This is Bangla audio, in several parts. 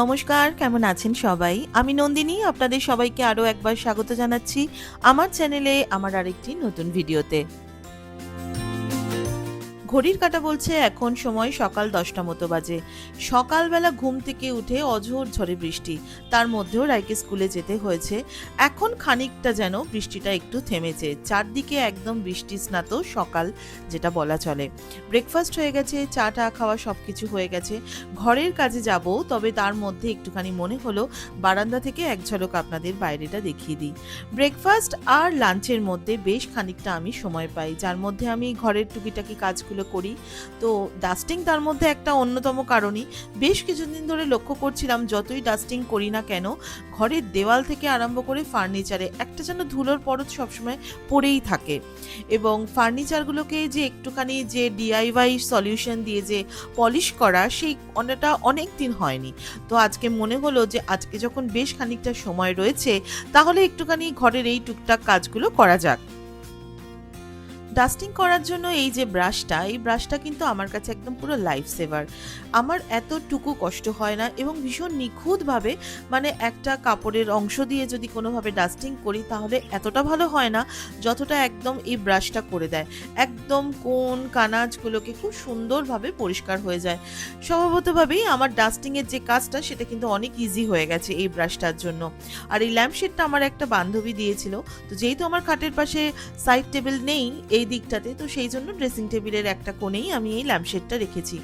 নমস্কার, কেমন আছেন সবাই? আমি নন্দিনী, আপনাদের সবাইকে আরো একবার স্বাগত জানাচ্ছি আমার চ্যানেলে আমার আরেকটি নতুন ভিডিওতে। ঘড়ির কাঁটা বলছে এখন সময় সকাল 10টা মতো বাজে। সকালবেলা ঘুম থেকে উঠে অঝোর ঝড়ে বৃষ্টি, তার মধ্যেও রাইকে স্কুলে যেতে হয়েছে। এখন খানিকটা যেন বৃষ্টিটা একটু থেমেছে, চারদিকে একদম বৃষ্টি স্নাত সকাল যেটা বলা চলে। ব্রেকফাস্ট হয়ে গেছে, চা টা খাওয়া সবকিছু হয়ে গেছে, ঘরের কাজে যাব, তবে তার মধ্যে একটুখানি মনে হলো বারান্দা থেকে এক ঝলক আপনাদের বাইরেটা দেখিয়ে দিই। ব্রেকফাস্ট আর লাঞ্চের মধ্যে বেশ খানিকটা আমি সময় পাই, যার মধ্যে আমি ঘরের টুকিটাকি কাজগুলো করি। তো ডাস্টিং তার মধ্যে একটা অন্যতম কারণই। বেশ কিছুদিন ধরে লক্ষ্য করছিলাম যতই ডাস্টিং করি না কেন, ঘরের দেওয়াল থেকে আরম্ভ করে ফার্নিচারে একটা যেন ধুলোর পরত সবসময় পড়েই থাকে। এবং ফার্নিচারগুলোকে যে একটুখানি যে ডিআইওয়াই সলিউশন দিয়ে যে পলিশ করা, সেই অনেকটা অনেক দিন হয়নি। তো আজকে মনে হলো যে আজকে যখন বেশ খানিকটা সময় রয়েছে, তাহলে একটুখানি ঘরের এই টুকটাক কাজগুলো করা যাক। ডাস্টিং করার জন্য এই যে ব্রাশটা, এই ব্রাশটা কিন্তু আমার কাছে একদম পুরো লাইফ সেভার। আমার এতটুকু কষ্ট হয় না এবং ভীষণ নিখুঁতভাবে, মানে একটা কাপড়ের অংশ দিয়ে যদি কোনোভাবে ডাস্টিং করি তাহলে এতটা ভালো হয় না যতটা একদম এই ব্রাশটা করে দেয়। একদম কোণ কানাজগুলোকে খুব সুন্দরভাবে পরিষ্কার হয়ে যায়। স্বভাবতভাবেই আমার ডাস্টিংয়ের যে কাজটা সেটা কিন্তু অনেক ইজি হয়ে গেছে এই ব্রাশটার জন্য। আর এই ল্যাম্পশেডটা আমার একটা বান্ধবী দিয়েছিল। তো যেহেতু আমার খাটের পাশে সাইড টেবিল নেই এই দিকটাতে, তো সেই জন্য ড্রেসিং টেবিলের একটা কোণেই আমি এই ল্যাম্পশেডটা রেখেছি।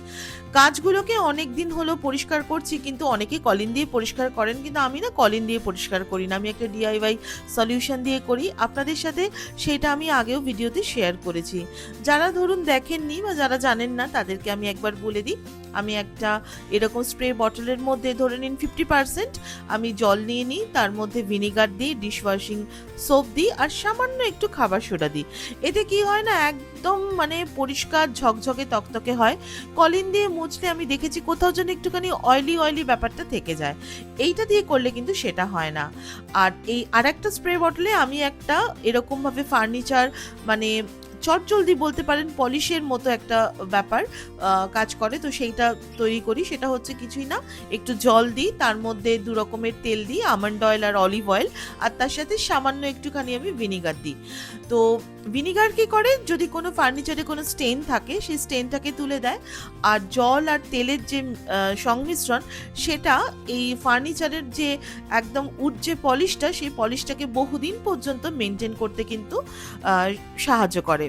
কাজগুলোকে অনেক দিন হলো পরিষ্কার করছি, কিন্তু অনেকে কলিন দিয়ে পরিষ্কার করেন, কিন্তু আমি না কলিন দিয়ে পরিষ্কার করি না, আমি একটা ডিআইওয়াই সলিউশন দিয়ে করি। আপনাদের সাথে সেটা আমি আগেও ভিডিওতে শেয়ার করেছি। যারা ধরুন দেখেননি বা যারা জানেন না তাদেরকে আমি একবার বলে দিই। আমি একটা এরকম স্প্রে বটলের মধ্যে ধরে নিন 50% আমি জল নিয়ে নিই, তার মধ্যে ভিনিগার দিই, ডিশওয়াশিং সোপ দিই আর সামান্য একটু খাবার সোডা দিই। এতে কি হয় না, একদম মানে পরিষ্কার ঝকঝকে তকতকে হয়। কলিন দিয়ে মুছলে আমি দেখেছি কোথাও যেন একটুখানি অয়েলি অয়েলি ব্যাপারটা থেকে যায়। এইটা দিয়ে করলে কিন্তু সেটা হয় না। আর এই আরেকটা স্প্রে বটলে আমি একটা এরকম ভাবে ফার্নিচার, মানে চটজলদি বলতে পারেন পলিশের মতো একটা ব্যাপার কাজ করে, তো সেইটা তৈরি করি। সেটা হচ্ছে কিছুই না, একটু জল দিই, তার মধ্যে 2 রকমের তেল দিই, আমন্ড অয়েল আর অলিভ অয়েল, আর তার সাথে সামান্য একটুখানি আমি ভিনিগার দিই। তো ভিনিগার কি করে, যদি কোনো ফার্নিচারে কোনো স্টেন থাকে সেই স্টেনটাকে তুলে দেয়। আর জল আর তেলের যে সংমিশ্রণ, সেটা এই ফার্নিচারের যে একদম উড যে পলিশটা, সেই পলিশটাকে বহুদিন পর্যন্ত মেনটেন করতে কিন্তু সাহায্য করে।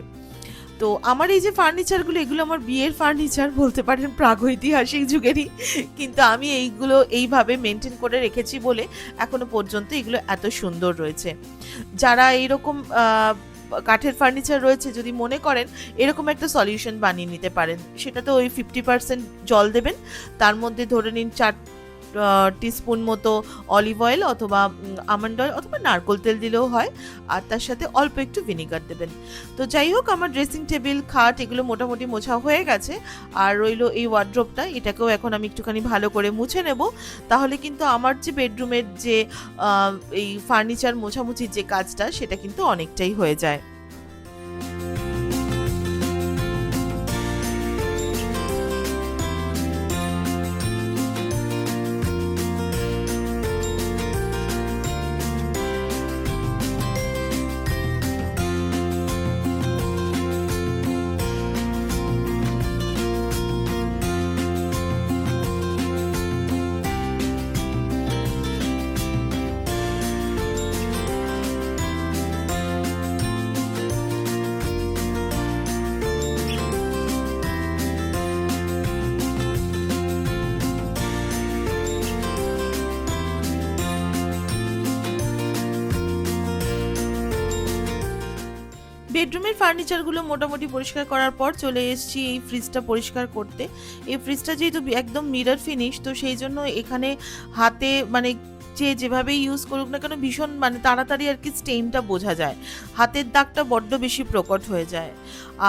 তো আমার এই যে ফার্নিচারগুলো, এগুলো আমার বিয়ের ফার্নিচার বলতে পারেন, প্রাগৈতিহাসিক যুগেরই, কিন্তু আমি এইগুলো এইভাবে মেনটেন করে রেখেছি বলে এখনো পর্যন্ত এগুলো এত সুন্দর রয়েছে। যারা এইরকম কাঠের ফার্নিচার রয়েছে, যদি মনে করেন এরকম একটা সলিউশন বানিয়ে নিতে পারেন, সেটা তো ওই 50% জল দেবেন, তার মধ্যে ধরে নিন 4 টিস্পুন মতো অলিভ অয়েল অথবা আমন্ড অয়েল অথবা নারকোল তেল দিলেও হয়, আর তার সাথে অল্প একটু ভিনিগার দেবেন। তো যাই হোক, আমার ড্রেসিং টেবিল, খাট এগুলো মোটামুটি মোছা হয়ে গেছে। আর রইলো এই ওয়ার্ড্রোবটা, এটাকেও এখন আমি একটুখানি ভালো করে মুছে নেব। তাহলে কিন্তু আমার যে বেডরুমের যে এই ফার্নিচার মোছামুছির যে কাজটা, সেটা কিন্তু অনেকটাই হয়ে যায়। বেডরুমের ফার্নিচারগুলো মোটামুটি পরিষ্কার করার পর চলে এসেছি এই ফ্রিজটা পরিষ্কার করতে। এই ফ্রিজটা যেহেতু একদম মিরর ফিনিশ, তো সেই জন্য এখানে হাতে মানে যে যেভাবেই ইউজ করুক না কেন ভীষণ মানে তাড়াতাড়ি আর কি স্টেইনটা বোঝা যায়, হাতের দাগটা বড্ড বেশি প্রকট হয়ে যায়।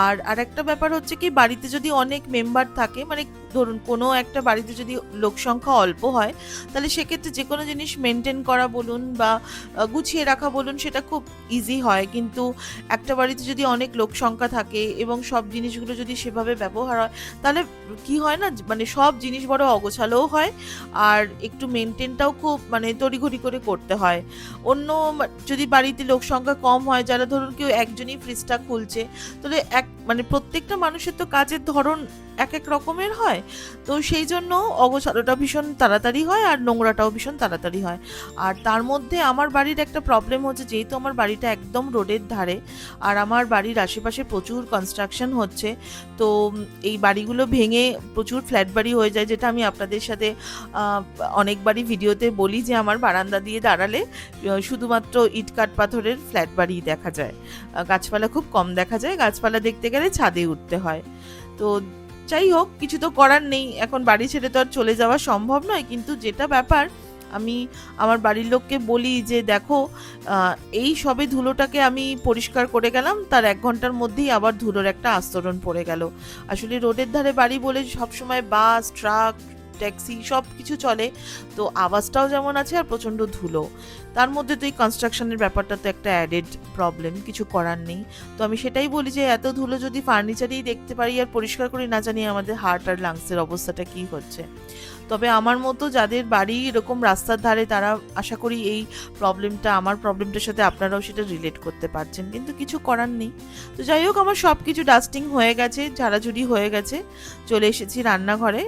আর আরেকটা ব্যাপার হচ্ছে কি, বাড়িতে যদি অনেক মেম্বার থাকে, মানে ধরুন কোনো একটা বাড়িতে যদি লোক সংখ্যা অল্প হয়, তাহলে সেক্ষেত্রে যে কোনো জিনিস মেনটেন করা বলুন বা গুছিয়ে রাখা বলুন, সেটা খুব ইজি হয়। কিন্তু একটা বাড়িতে যদি অনেক লোক সংখ্যা থাকে এবং সব জিনিসগুলো যদি সেভাবে ব্যবহার হয়, তাহলে কি হয় না, মানে সব জিনিস বড় অগোছালোও হয়, আর একটু মেনটেনটাও খুব মানে তড়িঘড়ি করে করতে হয়। অন্য যদি বাড়িতে লোক সংখ্যা কম হয়, যারা ধরুন কেউ একজনই ফ্রিজটা খুলছে, তাহলে মানে প্রত্যেকটা মানুষের তো কাজের ধরন এক এক রকমের হয়, তো সেই জন্য অগোছালোটা ভীষণ তাড়াতাড়ি হয় আর নোংরাটাও ভীষণ তাড়াতাড়ি হয়। আর তার মধ্যে আমার বাড়ির একটা প্রবলেম হচ্ছে, যেহেতু আমার বাড়িটা একদম রোডের ধারে আর আমার বাড়ির আশেপাশে প্রচুর কনস্ট্রাকশন হচ্ছে, তো এই বাড়িগুলো ভেঙে প্রচুর ফ্ল্যাট বাড়ি হয়ে যায়, যেটা আমি আপনাদের সাথে অনেকবারই ভিডিওতে বলি যে আমার বারান্দা দিয়ে দাঁড়ালে শুধুমাত্র ইট কাঠ পাথরের ফ্ল্যাট বাড়ি দেখা যায়, গাছপালা খুব কম দেখা যায়, গাছপালা দেখতে গেলে ছাদে উঠতে হয়। তো যাই হোক, কিছু তো করার নেই, এখন বাড়ি ছেড়ে তো আর চলে যাওয়া সম্ভব নয়। কিন্তু যেটা ব্যাপার, আমি আমার বাড়ির লোককে বলি যে দেখো, এই সবে ধুলোটাকে আমি পরিষ্কার করে গেলাম, তার 1 ঘন্টার মধ্যেই আবার ধুলোর একটা আস্তরণ পড়ে গেল। আসলে রোডের ধারে বাড়ি বলে সবসময় বাস, ট্রাক, ট্যাক্সি সব কিছু চলে, তো আওয়াজটাও যেমন আছে আর প্রচণ্ড ধুলো। তার মধ্যে তো এই কনস্ট্রাকশনের ব্যাপারটা তো একটা অ্যাডেড প্রবলেম, কিছু করার নেই। তো আমি সেটাই বলি যে এত ধুলো যদি ফার্নিচারেই দেখতে পারি আর পরিষ্কার করি, না জানি আমাদের হার্ট আর লাংসের অবস্থাটা কি হচ্ছে। তবে আমার মতো যাদের বাড়ি এরকম রাস্তার ধারে, তারা আশা করি এই প্রবলেমটা, আমার প্রবলেমটার সাথে আপনারাও সেটা রিলেট করতে পারছেন, কিন্তু কিছু করার নেই। তো যাই হোক, আমার সব কিছু ডাস্টিং হয়ে গেছে, ঝাড়াঝুড়ি হয়ে গেছে, চলে এসেছি রান্নাঘরে,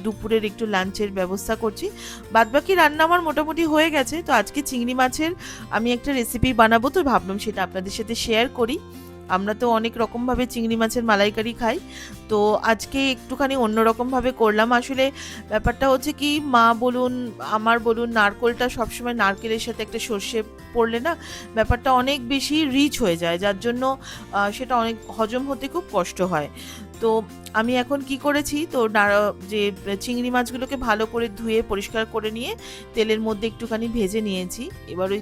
দুপুরের একটু লাঞ্চের ব্যবস্থা করছি। বাদবাকি রান্না আমার মোটামুটি হয়ে গেছে। তো আজকে চিংড়ি মাছের আমি একটা রেসিপি বানাবো, তো ভাবলাম সেটা আপনাদের সাথে শেয়ার করি। আমরা তো অনেক রকমভাবে চিংড়ি মাছের মালাইকারি খাই, তো আজকে একটুখানি অন্যরকমভাবে করলাম। আসলে ব্যাপারটা হচ্ছে কি, মা বলুন আমার বলুন, নারকেলটা সবসময় নারকেলের সাথে একটা সর্ষে পড়লে না ব্যাপারটা অনেক বেশি রিচ হয়ে যায়, যার জন্য সেটা অনেক হজম হতে খুব কষ্ট হয়। তো আমি এখন কি করেছি, তো যে চিংড়ি মাছগুলোকে ভালো করে ধুয়ে পরিষ্কার করে নিয়ে তেলের মধ্যে একটুখানি ভেজে নিয়েছি। এবার ওই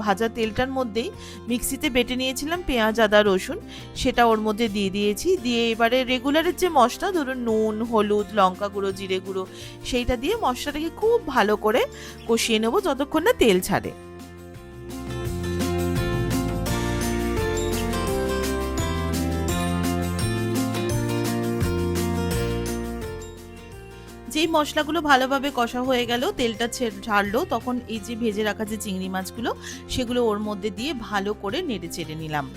ভাজা তেলটার মধ্যেই মিক্সিতে বেটে নিয়েছিলাম পেঁয়াজ, আদা, রসুন, সেটা ওর মধ্যে দিয়ে দিয়েছি। দিয়ে এবারে রেগুলারের যে মশলা, ধরুন নুন, হলুদ, লঙ্কা গুঁড়ো, জিরে গুঁড়ো, সেইটা দিয়ে মশলাটাকে খুব ভালো করে কষিয়ে নেবো যতক্ষণ না তেল ছাড়ে। যেই মশলাগুলো ভালোভাবে কষা হয়ে গেল, তেলটা ছাড়লো, তখন এই যে ভেজে রাখা যে চিংড়ি মাছগুলো, সেগুলো ওর মধ্যে দিয়ে ভালো করে নেড়ে চেড়ে নিলাম।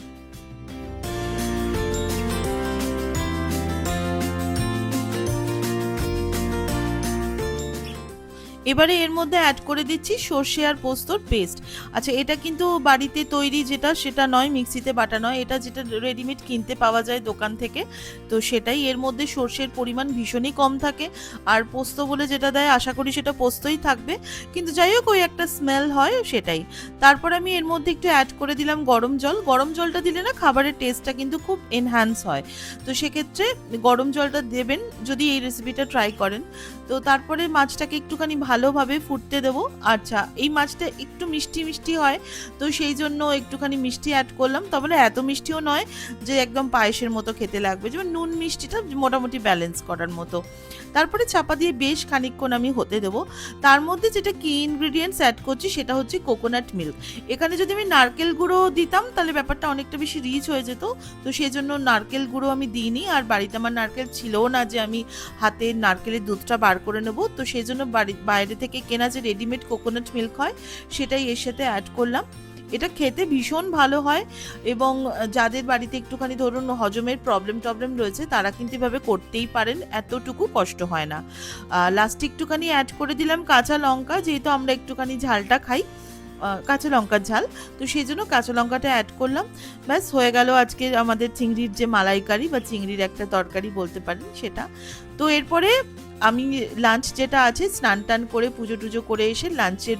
এবারে এর মধ্যে অ্যাড করে দিচ্ছি সর্ষে আর পোস্তর পেস্ট। আচ্ছা, এটা কিন্তু বাড়িতে তৈরি যেটা, সেটা নয়, মিক্সিতে বাটা নয়, এটা যেটা রেডিমেড কিনতে পাওয়া যায় দোকান থেকে, তো সেটাই। এর মধ্যে সর্ষের পরিমাণ ভীষণই কম থাকে, আর পোস্ত বলে যেটা দেয় আশা করি সেটা পোস্তই থাকবে, কিন্তু যাই হোক ওই একটা স্মেল হয়, সেটাই। তারপর আমি এর মধ্যে একটু অ্যাড করে দিলাম গরম জল। গরম জলটা দিলে না খাবারের টেস্টটা কিন্তু খুব এনহ্যান্স হয়, তো সেক্ষেত্রে গরম জলটা দেবেন যদি এই রেসিপিটা ট্রাই করেন। তো তারপরে মাছটাকে একটুখানি ভালোভাবে ফুটতে দেবো। আচ্ছা, এই মাছটা একটু মিষ্টি মিষ্টি হয়, তো সেই জন্য একটুখানি মিষ্টি অ্যাড করলাম, তবে এত মিষ্টিও নয় যে একদম পায়েসের মতো খেতে লাগবে, যেমন নুন মিষ্টিটা মোটামুটি ব্যালেন্স করার মতো। তারপরে চাপা দিয়ে বেশ খানিকক্ষণ আমি হতে দেবো। তার মধ্যে যেটা কি ইনগ্রিডিয়েন্টস অ্যাড করছি সেটা হচ্ছে কোকোনাট মিল্ক। এখানে যদি আমি নারকেল গুঁড়ো দিতাম তাহলে ব্যাপারটা অনেকটা বেশি রিচ হয়ে যেত, তো সেই জন্য নারকেল গুঁড়ো আমি দিইনি। আর বাড়িতে আমার নারকেল ছিলও না যে আমি হাতে নারকেলের দুধটা বার করে নেবো, তো সেই জন্য বাইরে থেকে কেনা যে রেডিমেড কোকোনাট মিল্ক হয় সেটাই এর সাথে অ্যাড করলাম। এটা খেতে ভীষণ ভালো হয়, এবং যাদের বাড়িতে একটুখানি ধরুন হজমের প্রবলেম রয়েছে তারা কিন্তু এভাবে করতেই পারেন, এতটুকু কষ্ট হয় না। লাস্টে একটুখানি অ্যাড করে দিলাম কাঁচা লঙ্কা, যেহেতু আমরা একটুখানি ঝালটা খাই, কাঁচা লঙ্কার ঝাল, তো সেই জন্য কাঁচা লঙ্কাটা অ্যাড করলাম। ব্যাস হয়ে গেল আজকে আমাদের চিংড়ির যে মালাইকারি বা চিংড়ির একটা তরকারি বলতে পারেন সেটা। তো এরপরে আমি লাঞ্চ যেটা আছে স্নান টান করে পুজো টুজো করে এসে লাঞ্চের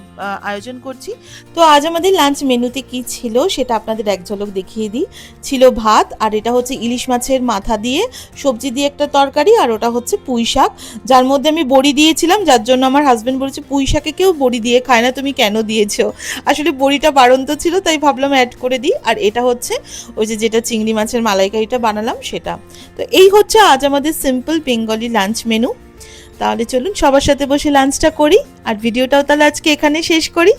আয়োজন করছি। তো আজ আমাদের লাঞ্চ মেনুতে কি ছিল সেটা আপনাদের এক ঝলক দেখিয়ে দিই। ছিল ভাত, আর এটা হচ্ছে ইলিশ মাছের মাথা দিয়ে সবজি দিয়ে একটা তরকারি, আর ওটা হচ্ছে পুঁই শাক, যার মধ্যে আমি বড়ি দিয়েছিলাম, যার জন্য আমার হাজব্যান্ড বলেছে পুঁই শাকে কেউ বড়ি দিয়ে খায় না, তুমি কেন দিয়েছো। আসলে বড়িটা বাড়ন্ত ছিল তাই ভাবলাম অ্যাড করে দিই। আর এটা হচ্ছে ওই যেটা চিংড়ি মাছের মালাইকারিটা বানালাম সেটা। তো এই হচ্ছে আজ আমাদের সিম্পল বেঙ্গলি লাঞ্চ মেনু। তাহলে চলুন সবার সাথে বসে লাঞ্চটা করি, আর ভিডিওটাও তাহলে আজকে এখানে শেষ করি।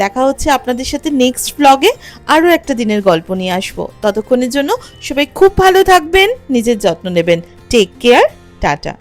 দেখা হচ্ছে আপনাদের সাথে নেক্সট ব্লগে, আরও একটা দিনের গল্প নিয়ে আসবো। ততক্ষণের জন্য সবাই খুব ভালো থাকবেন, নিজের যত্ন নেবেন। Take care, tata.